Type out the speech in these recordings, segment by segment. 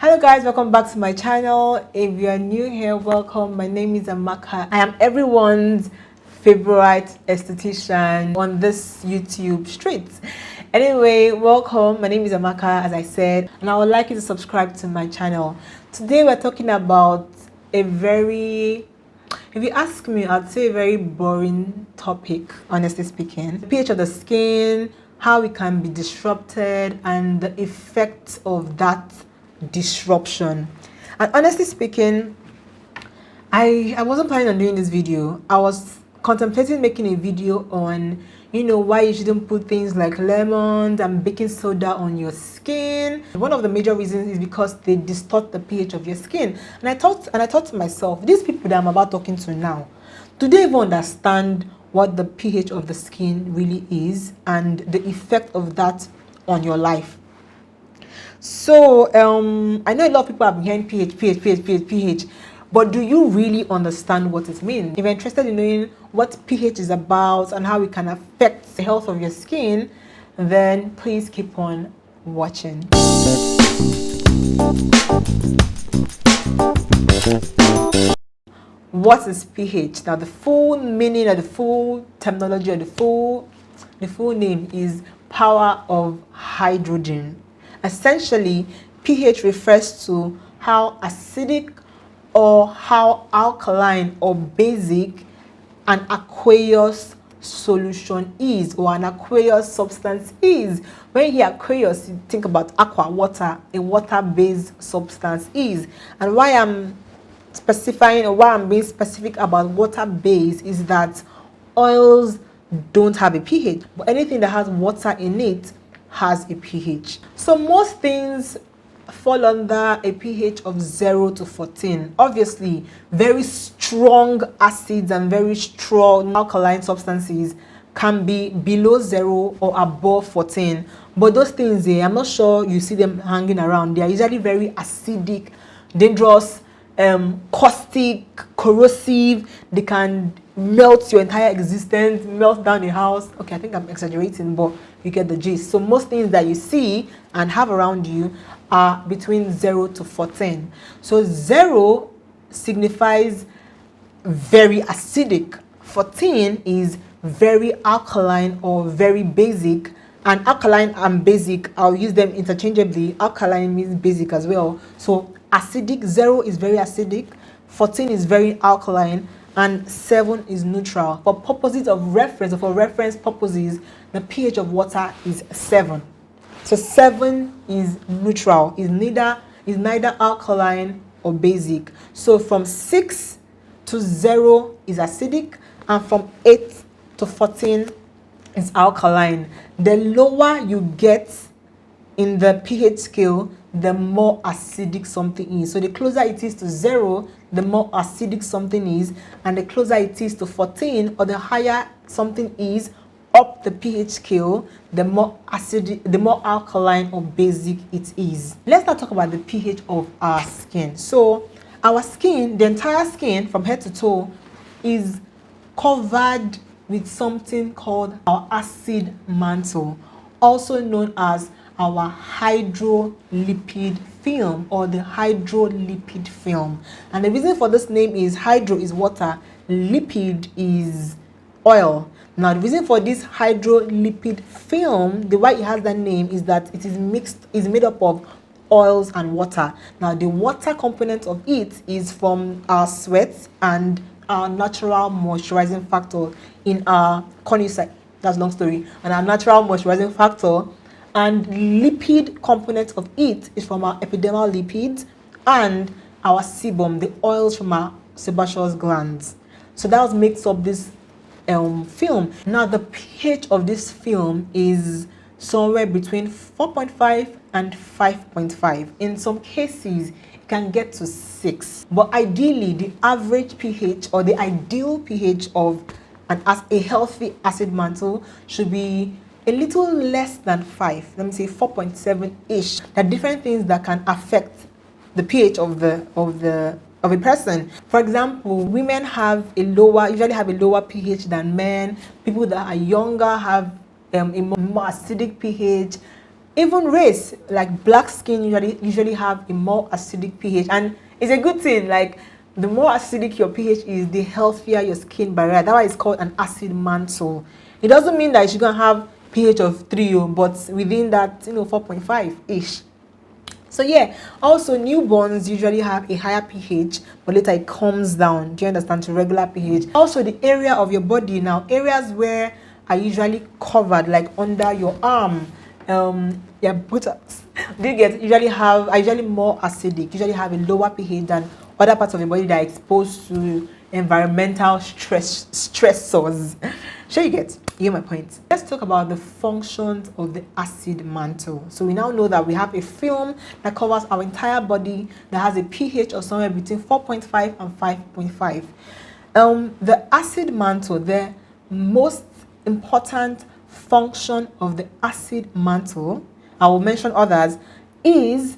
Hello guys, welcome back to my channel. If you are new here, welcome. My name is Amaka. I am everyone's favorite esthetician on this YouTube street. Anyway, welcome. My name is Amaka, as I said, and I would like you to subscribe to my channel. Today we're talking about a very, if you ask me, I'd say a very boring topic, honestly speaking. The pH of the skin, how it can be disrupted, and the effects of that disruption. And honestly speaking, I wasn't planning on doing this video. I was contemplating making a video on why you shouldn't put things like lemons and baking soda on your skin. One of the major reasons is because they distort the pH of your skin. And I thought to myself, these people that I'm about talking to now, do they even understand what the pH of the skin really is and the effect of that on your life? So I know a lot of people have been hearing pH, but do you really understand what it means? If you're interested in knowing what pH is about and how it can affect the health of your skin, then please keep on watching. What is pH? Now, the full meaning or the full terminology or the full name is power of hydrogen. Essentially, pH refers to how acidic or how alkaline or basic an aqueous solution is, or an aqueous substance is. When you hear aqueous, you think about aqua, water, a water-based substance is. And why I'm specifying, or why I'm being specific about water-based, is that oils don't have a pH, but anything that has water in it has a pH. So most things fall under a pH of 0 to 14. Obviously, very strong acids and very strong alkaline substances can be below 0 or above 14. But those things, I'm not sure you see them hanging around. They are usually very acidic, dangerous, caustic, corrosive. They can melt your entire existence, melt down a house. Okay, I think I'm exaggerating, but you get the gist. So most things that you see and have around you are between 0 to 14. So 0 signifies very acidic. 14 is very alkaline or very basic. And alkaline and basic, I'll use them interchangeably. Alkaline means basic as well. So acidic, 0 is very acidic, 14 is very alkaline, and 7 is neutral. For purposes of reference, or for reference purposes, the pH of water is 7. So 7 is neutral, is neither alkaline or basic. So from 6 to 0 is acidic, and from 8 to 14 is alkaline. The lower you get in the pH scale, the more acidic something is. So the closer it is to 0, the more acidic something is, and the closer it is to 14, or the higher something is up the pH scale, the more acidic, the more alkaline or basic it is. Let's now talk about the pH of our skin. So our skin, the entire skin from head to toe, is covered with something called our acid mantle, also known as our hydrolipid film, or the hydrolipid film. And the reason for this name is hydro is water, lipid is oil. Now the reason for this hydrolipid film, the why it has that name, is that it is made up of oils and water. Now the water component of it is from our sweat and our natural moisturizing factor in our corneal. That's a long story. And our natural moisturizing factor and lipid component of it is from our epidermal lipids and our sebum, the oils from our sebaceous glands. So that makes up this film. Now the pH of this film is somewhere between 4.5 and 5.5. In some cases, it can get to 6. But ideally, the average pH, or the ideal pH of a healthy acid mantle, should be a little less than 5. Let me say 4.7-ish. There are different things that can affect the pH of a person. For example, women usually have a lower pH than men. People that are younger have a more acidic pH. Even race, like black skin usually have a more acidic pH, and it's a good thing. Like the more acidic your pH is, the healthier your skin barrier. That's why it's called an acid mantle. It doesn't mean that you're gonna have pH of 3, but within that, 4.5 ish. So yeah, also newborns usually have a higher pH, but later it comes down, do you understand, to regular pH. Also the area of your body, now areas where are usually covered, like under your arm, your buttocks, do you get, are usually more acidic, usually have a lower pH than other parts of your body that are exposed to environmental stressors. Sure, you get my point. Let's talk about the functions of the acid mantle. So we now know that we have a film that covers our entire body that has a pH of somewhere between 4.5 and 5.5. The acid mantle, the most important function of the acid mantle, I will mention others, is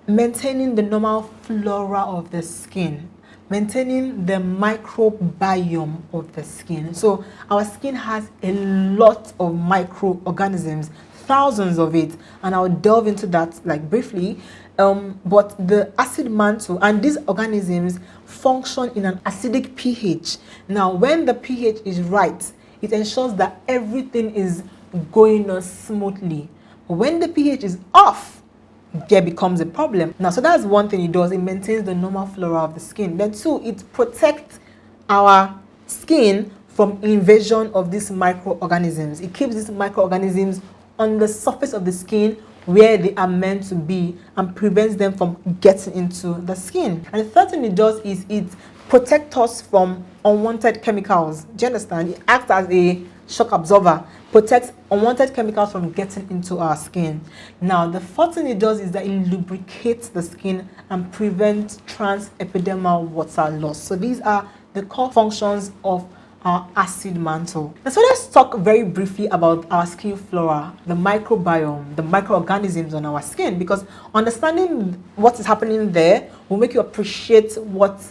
maintaining the normal flora of the skin, maintaining the microbiome of the skin. So our skin has a lot of microorganisms, thousands of it, and I'll delve into that like briefly. But the acid mantle and these organisms function in an acidic pH. Now when the pH is right, it ensures that everything is going on smoothly. But when the pH is off, there becomes a problem. Now, so that's one thing it does. It maintains the normal flora of the skin. Then two, it protects our skin from invasion of these microorganisms. It keeps these microorganisms on the surface of the skin where they are meant to be and prevents them from getting into the skin. And the third thing it does is it protects us from unwanted chemicals. Do you understand? It acts as a shock absorber, protects unwanted chemicals from getting into our skin. Now, the fourth thing it does is that it lubricates the skin and prevents transepidermal water loss. So these are the core functions of our acid mantle. And so let's talk very briefly about our skin flora, the microbiome, the microorganisms on our skin, because understanding what is happening there will make you appreciate what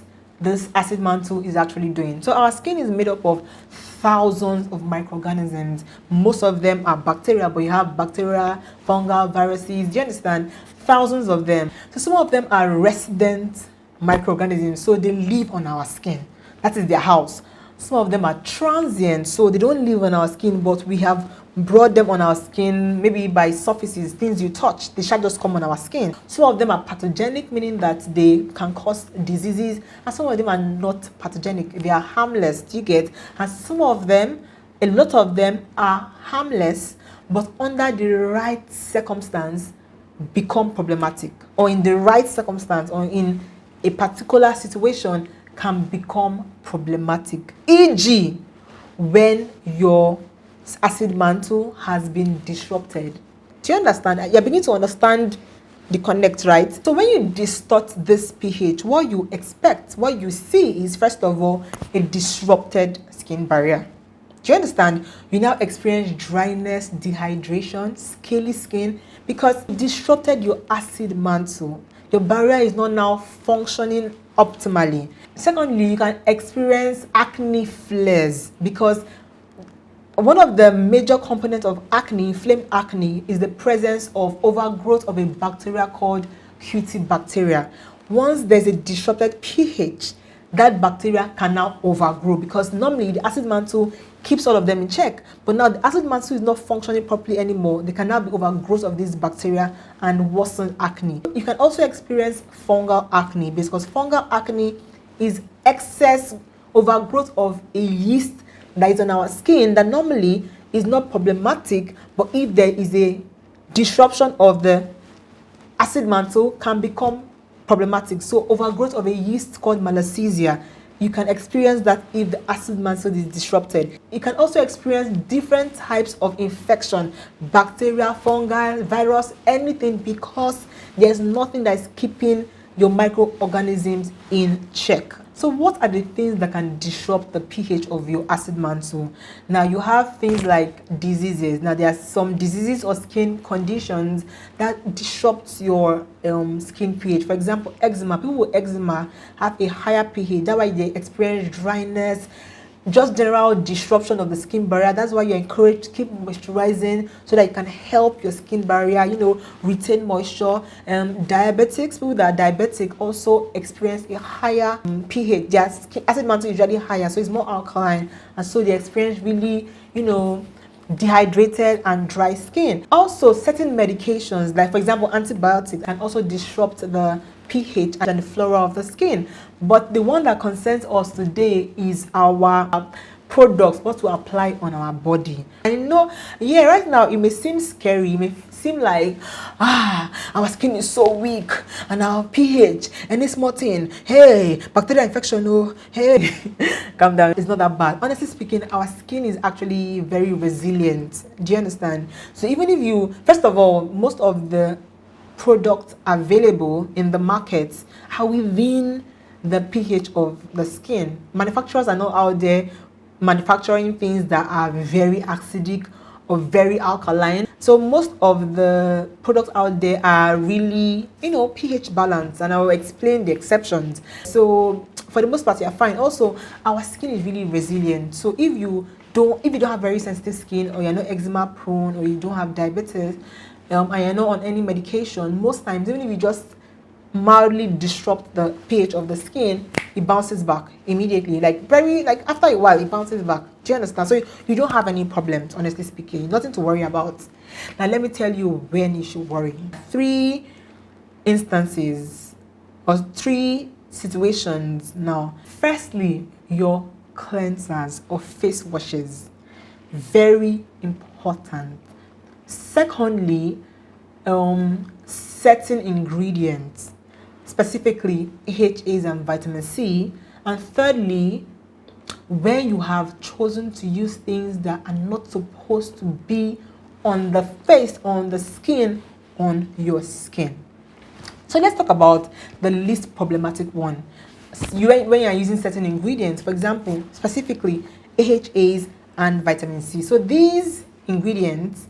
this acid mantle is actually doing. So our skin is made up of thousands of microorganisms. Most of them are bacteria, but you have bacteria, fungal, viruses. Do you understand? Thousands of them. So some of them are resident microorganisms, so they live on our skin. That is their house. Some of them are transient, so they don't live on our skin, but we have brought them on our skin, maybe by surfaces, things you touch. They shall just come on our skin. Some of them are pathogenic, meaning that they can cause diseases, and some of them are not pathogenic. They are harmless, do you get? And some of them, a lot of them are harmless, but under the right circumstance become problematic, or in the right circumstance, or in a particular situation can become problematic. E.g., when your acid mantle has been disrupted. Do you understand? You're beginning to understand the connect, right? So when you distort this pH, what you expect, what you see is, first of all, a disrupted skin barrier. Do you understand? You now experience dryness, dehydration, scaly skin, because you disrupted your acid mantle. Your barrier is not now functioning optimally. Secondly, you can experience acne flares, because one of the major components of acne, inflamed acne, is the presence of overgrowth of a bacteria called Cutibacteria. Once there's a disrupted pH, that bacteria can now overgrow, because normally the acid mantle keeps all of them in check. But now the acid mantle is not functioning properly anymore. There can now be overgrowth of these bacteria and worsen acne. You can also experience fungal acne, because fungal acne is excess overgrowth of a yeast that is on our skin that normally is not problematic, but if there is a disruption of the acid mantle, can become problematic. So overgrowth of a yeast called malassezia, you can experience that if the acid mantle is disrupted. You can also experience different types of infection, bacteria, fungi, virus, anything, because there's nothing that is keeping your microorganisms in check. So what are the things that can disrupt the pH of your acid mantle? Now you have things like diseases. Now there are some diseases or skin conditions that disrupt your skin pH. For example, eczema. People with eczema have a higher pH. That's why they experience dryness. just general disruption of the skin barrier. That's why you're encouraged to keep moisturizing so that it can help your skin barrier, retain moisture. Diabetics, people that are diabetic also experience a higher pH. Their skin acid mantle is usually higher, so it's more alkaline, and so they experience really, dehydrated and dry skin. Also, certain medications, like for example antibiotics, can also disrupt the pH and the flora of the skin. But the one that concerns us today is our products, what to apply on our body. And right now it may seem scary, it may seem like our skin is so weak and our pH and this small thing, hey, bacterial infection, hey, calm down, it's not that bad. Honestly speaking, our skin is actually very resilient. Do you understand? So even if first of all, most of the products available in the market are within the pH of the skin. Manufacturers are not out there manufacturing things that are very acidic or very alkaline. So most of the products out there are really, pH balanced, and I will explain the exceptions. So for the most part, you're fine. Also, our skin is really resilient. So if you don't have very sensitive skin, or you're not eczema prone, or you don't have diabetes, and you're not on any medication, most times, even if you just mildly disrupt the pH of the skin, it bounces back immediately. After a while, it bounces back. Do you understand? So you don't have any problems, honestly speaking. Nothing to worry about. Now, let me tell you when you should worry. 3 instances or 3 situations now. Firstly, your cleansers or face washes. Very important. Secondly, certain ingredients, specifically AHAs and vitamin C. And thirdly, when you have chosen to use things that are not supposed to be on the face, on the skin, on your skin. So let's talk about the least problematic one. When you are using certain ingredients, for example, specifically AHAs and vitamin C. So these ingredients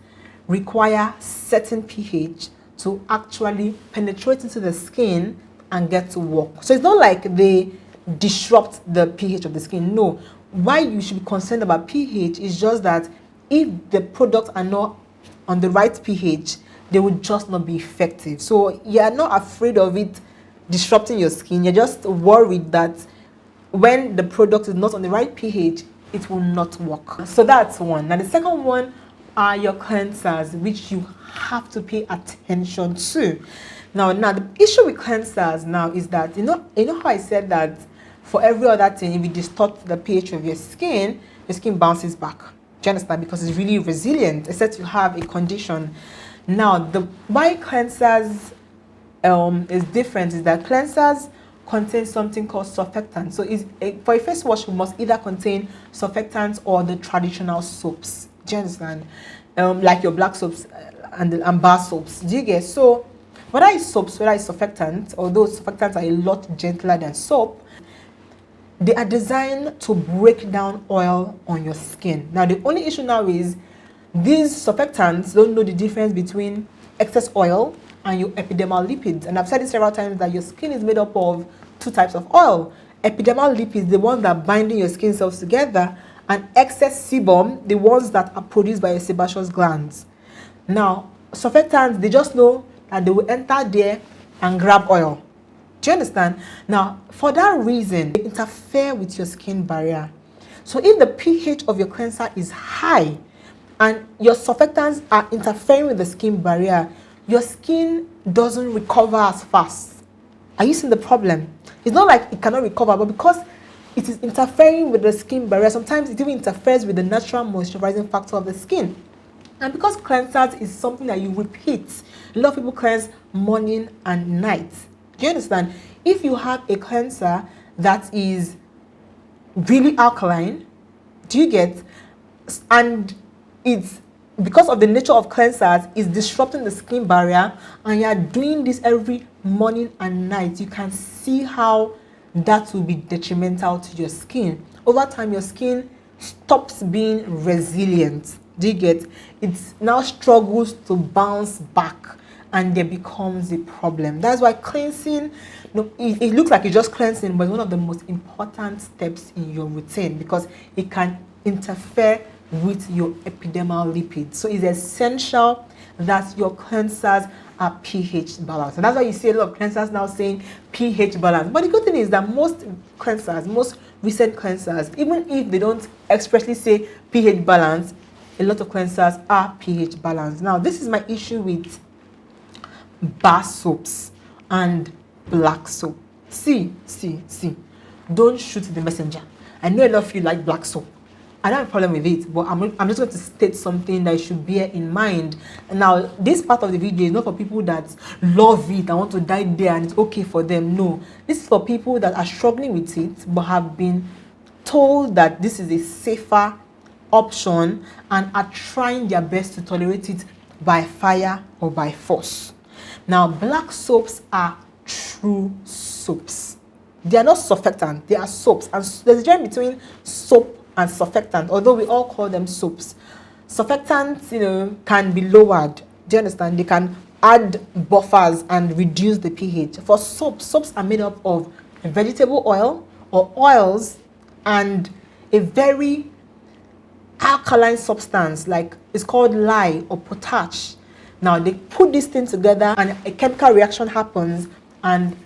require certain pH to actually penetrate into the skin and get to work. So it's not like they disrupt the pH of the skin. No. Why you should be concerned about pH is just that if the products are not on the right pH, they will just not be effective. So you're not afraid of it disrupting your skin. You're just worried that when the product is not on the right pH, it will not work. So that's one. Now the second one are your cleansers, which you have to pay attention to. Now the issue with cleansers now is that you know how I said that for every other thing, if you distort the pH of your skin bounces back. Do you understand? Because it's really resilient, except you have a condition. Now why cleansers is different is that cleansers contain something called surfactants. So for a face wash, we must either contain surfactants or the traditional soaps. Do you understand? Like your black soaps and bar soaps. Do you get? So whether it's soaps, whether it's surfactants, although surfactants are a lot gentler than soap, they are designed to break down oil on your skin. Now the only issue now is these surfactants don't know the difference between excess oil and your epidermal lipids. And I've said it several times that your skin is made up of 2 types of oil. Epidermal lipids, the ones that are binding your skin cells together, and excess sebum, the ones that are produced by your sebaceous glands. Now, surfactants, they just know that they will enter there and grab oil. Do you understand? Now, for that reason, they interfere with your skin barrier. So if the pH of your cleanser is high and your surfactants are interfering with the skin barrier, your skin doesn't recover as fast. Are you seeing the problem? It's not like it cannot recover, but because it is interfering with the skin barrier, sometimes it even interferes with the natural moisturizing factor of the skin. And because cleansers is something that you repeat, a lot of people cleanse morning and night. Do you understand? If you have a cleanser that is really alkaline, do you get? And it's because of the nature of cleansers, is disrupting the skin barrier, and you are doing this every morning and night, you can see how that will be detrimental to your skin. Over time, your skin stops being resilient. Do you get? It now struggles to bounce back. and there becomes a problem. That's why cleansing, it looks like it's just cleansing, but it's one of the most important steps in your routine because it can interfere with your epidermal lipids. So it's essential that your cleansers are pH balanced. And that's why you see a lot of cleansers now saying pH balance. But the good thing is that most cleansers, most recent cleansers, even if they don't expressly say pH balance, a lot of cleansers are pH balanced. Now, this is my issue with bar soaps and black soap. See. Don't shoot the messenger. I know a lot of you like black soap. I don't have a problem with it, but I'm just going to state something that you should bear in mind. Now, this part of the video is not for people that love it and want to die there and it's okay for them. No, this is for people that are struggling with it but have been told that this is a safer option and are trying their best to tolerate it by fire or by force. Now, black soaps are true soaps. They are not surfactant, they are soaps. And there's a difference between soap and surfactant, although we all call them soaps. Surfactants, can be lowered. Do you understand? They can add buffers and reduce the pH. For soaps are made up of vegetable oil or oils and a very alkaline substance, like it's called lye or potash. Now they put these things together and a chemical reaction happens and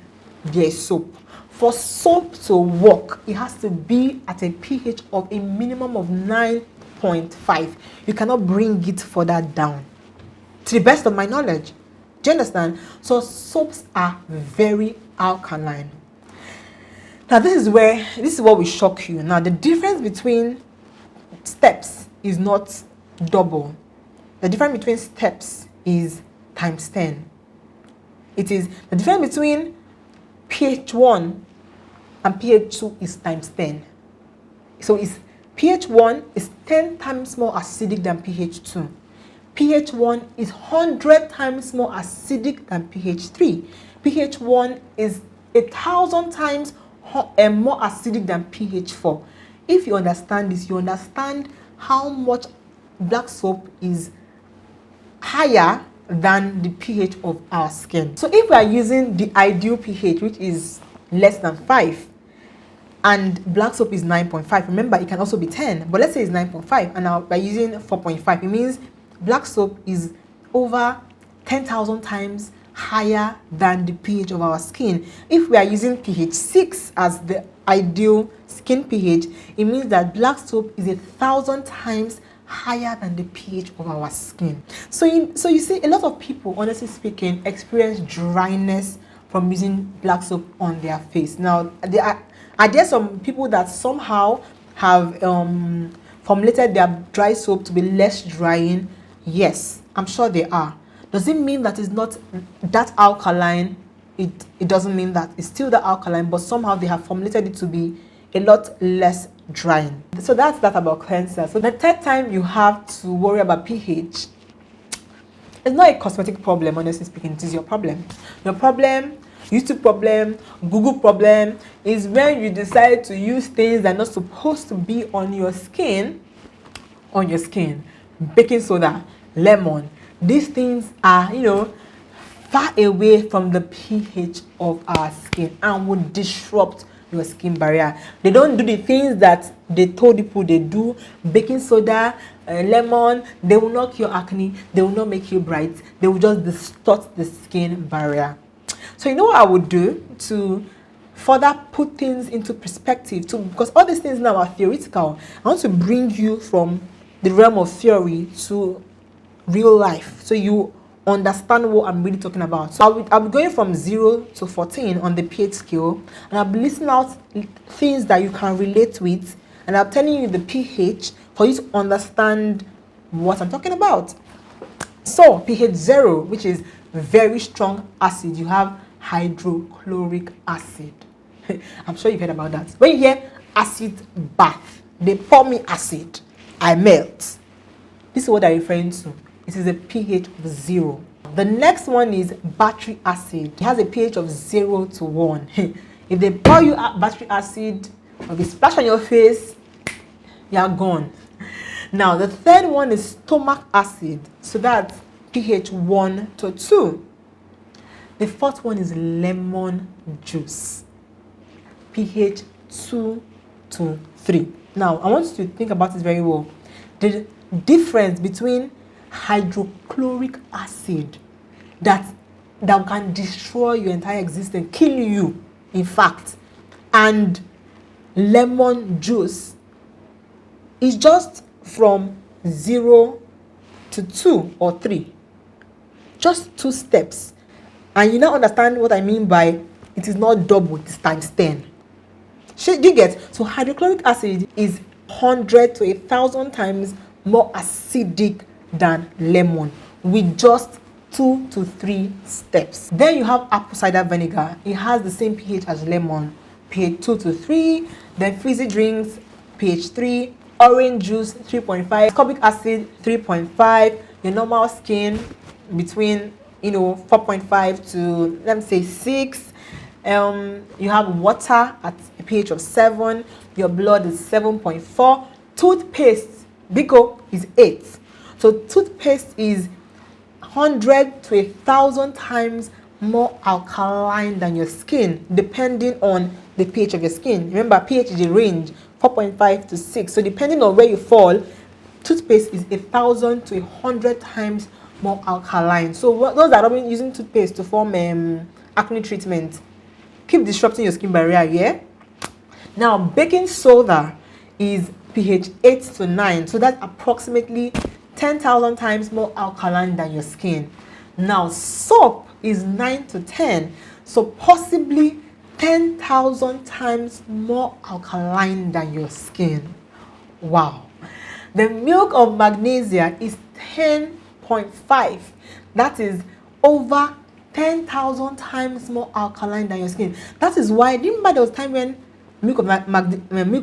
there's soap. For soap to work, it has to be at a pH of a minimum of 9.5. You cannot bring it further down, to the best of my knowledge. Do you understand? So soaps are very alkaline. Now this is what will shock you. Now the difference between steps is not double. The difference between steps is times 10. It is the difference between pH 1 and pH 2 is times 10. So it's pH 1 is 10 times more acidic than pH 2. pH 1 is 100 times more acidic than pH 3. pH 1 is 1,000 times more acidic than pH 4. If you understand this, you understand how much black soap is higher than the pH of our skin. So if we are using the ideal pH, which is less than 5, and black soap is 9.5, remember it can also be 10, but let's say it's 9.5, and now by using 4.5, it means black soap is over 10,000 times higher than the pH of our skin. If we are using pH 6 as the ideal skin pH, it means that black soap is 1,000 times higher than the pH of our skin. So you see, a lot of people, honestly speaking, experience dryness from using black soap on their face. Now, are there some people that somehow have formulated their dry soap to be less drying? Yes, I'm sure they are. Does it mean that it's not that alkaline? It doesn't mean that. It's still that alkaline, but somehow they have formulated it to be a lot less drying. So that's that about cleanser. So the third time you have to worry about pH, it's not a cosmetic problem, honestly speaking. It is your problem. Your problem, YouTube problem, Google problem, is when you decide to use things that are not supposed to be on your skin. Baking soda, lemon. These things are, far away from the pH of our skin and would disrupt your skin barrier. They don't do the things that they told people they do. Baking soda, lemon, they will not cure acne, they will not make you bright, they will just distort the skin barrier. So you know what I would do to further put things into perspective too, because all these things now are theoretical. I want to bring you from the realm of theory to real life so you understand what I'm really talking about. So I'll be going from 0 to 14 on the pH scale, and I'll be listing out things that you can relate with, and I'm telling you the pH for you to understand what I'm talking about. So pH 0, which is very strong acid, you have hydrochloric acid. I'm sure you've heard about that. When you hear acid bath, they pour me acid, I melt. This is what I'm referring to. It is a pH of 0. The next one is battery acid. It has a pH of 0 to 1. If they pour you battery acid or they splash on your face, you are gone. Now, the third one is stomach acid. So that's pH 1 to 2. The fourth one is lemon juice, pH 2 to 3. Now, I want you to think about it very well. The difference between hydrochloric acid that can destroy your entire existence, kill you, in fact, and lemon juice is just from 0 to 2 or 3. Just 2 steps. And you now understand what I mean by it is not double, it's times 10. Do you get? So hydrochloric acid is 100 to 1,000 times more acidic than lemon with just 2 to 3 steps. Then you have apple cider vinegar. It has the same pH as lemon, pH 2 to 3. Then fizzy drinks, pH 3. Orange juice, 3.5. Ascorbic acid, 3.5. Your normal skin, between 4.5 to, let me say, 6. You have water at a pH of 7. Your blood is 7.4. Toothpaste, Bico, is 8. So toothpaste is 100 to 1,000 times more alkaline than your skin, depending on the pH of your skin. Remember, pH is a range, 4.5 to 6. So depending on where you fall, toothpaste is 1,000 to 100 times more alkaline. So those that are using toothpaste to form acne treatment, keep disrupting your skin barrier, yeah? Now, baking soda is pH 8 to 9. So that's approximately 10,000 times more alkaline than your skin. Now, soap is 9 to 10. So possibly 10,000 times more alkaline than your skin. Wow. The milk of magnesia is 10.5. That is over 10,000 times more alkaline than your skin. That is why, remember there was a time when milk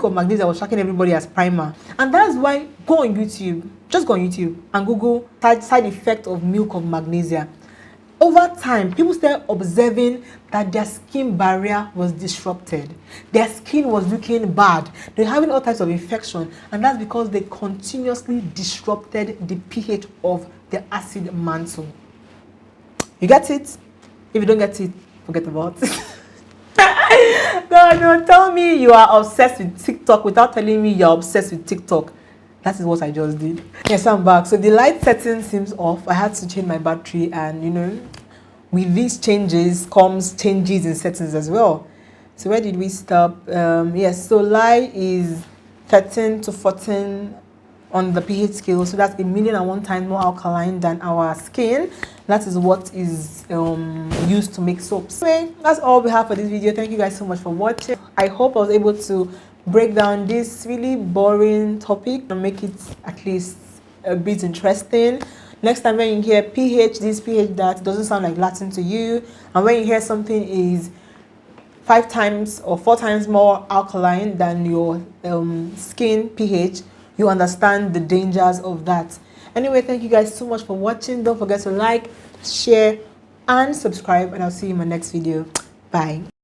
of magnesia was shocking everybody as primer. And that's why, go on YouTube, just go on YouTube and Google side effect of milk of magnesia. Over time, people started observing that their skin barrier was disrupted. Their skin was looking bad. They're having all types of infection. And that's because they continuously disrupted the pH of the acid mantle. You get it? If you don't get it, forget about it. No, tell me you are obsessed with TikTok without telling me you're obsessed with TikTok. That is what I just did. Yes, I'm back. So the light setting seems off. I had to change my battery, and with these changes comes changes in settings as well. So where did we stop? Yes, so light is 13 to 14 on the pH scale. So that's 1,001 times more alkaline than our skin. That is what is used to make soaps. Anyway, that's all we have for this video. Thank you guys so much for watching. I hope I was able to break down this really boring topic and make it at least a bit interesting. Next time when you hear pH this, pH that, it doesn't sound like Latin to you. And when you hear something is 5 times or 4 times more alkaline than your skin pH, you understand the dangers of that. Anyway, thank you guys so much for watching. Don't forget to like, share, and subscribe, and I'll see you in my next video. Bye.